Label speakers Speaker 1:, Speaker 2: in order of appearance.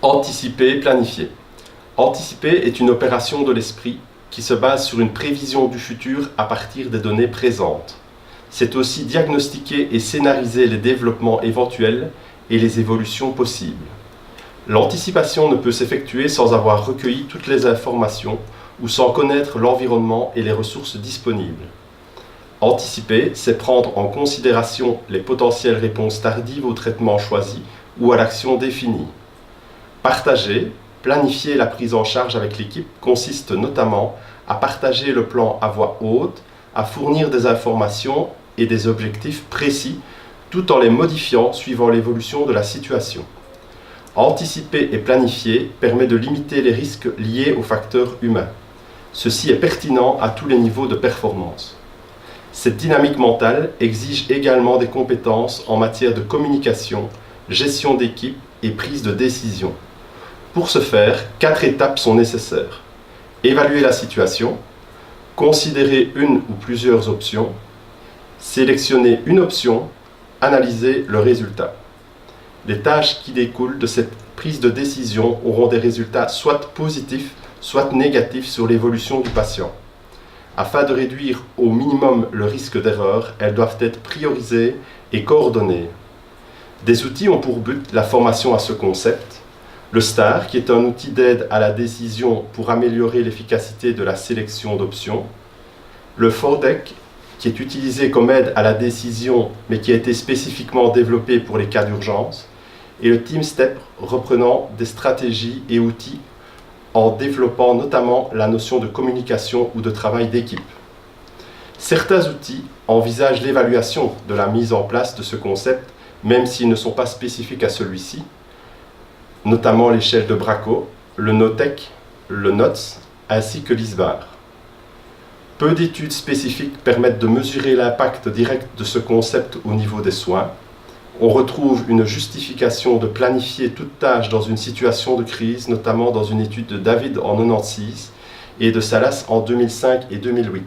Speaker 1: Anticiper, planifier. Anticiper est une opération de l'esprit qui se base sur une prévision du futur à partir des données présentes. C'est aussi diagnostiquer et scénariser les développements éventuels et les évolutions possibles. L'anticipation ne peut s'effectuer sans avoir recueilli toutes les informations ou sans connaître l'environnement et les ressources disponibles. Anticiper, c'est prendre en considération les potentielles réponses tardives au traitement choisi ou à l'action définie. Partager, planifier la prise en charge avec l'équipe consiste notamment à partager le plan à voix haute, à fournir des informations et des objectifs précis tout en les modifiant suivant l'évolution de la situation. Anticiper et planifier permet de limiter les risques liés aux facteurs humains. Ceci est pertinent à tous les niveaux de performance. Cette dynamique mentale exige également des compétences en matière de communication, gestion d'équipe et prise de décision. Pour ce faire, 4 étapes sont nécessaires. Évaluer la situation, considérer une ou plusieurs options, sélectionner une option, analyser le résultat. Les tâches qui découlent de cette prise de décision auront des résultats soit positifs, soit négatifs sur l'évolution du patient. Afin de réduire au minimum le risque d'erreur, elles doivent être priorisées et coordonnées. Des outils ont pour but la formation à ce concept. Le STAR, qui est un outil d'aide à la décision pour améliorer l'efficacité de la sélection d'options. Le FORDEC, qui est utilisé comme aide à la décision, mais qui a été spécifiquement développé pour les cas d'urgence. Et le TeamSTEP, reprenant des stratégies et outils en développant notamment la notion de communication ou de travail d'équipe. Certains outils envisagent l'évaluation de la mise en place de ce concept, même s'ils ne sont pas spécifiques à celui-ci, notamment l'échelle de Bracco, le NOTEC, le NOTS, ainsi que l'ISBAR. Peu d'études spécifiques permettent de mesurer l'impact direct de ce concept au niveau des soins. On retrouve une justification de planifier toute tâche dans une situation de crise, notamment dans une étude de David en 1996 et de Salas en 2005 et 2008.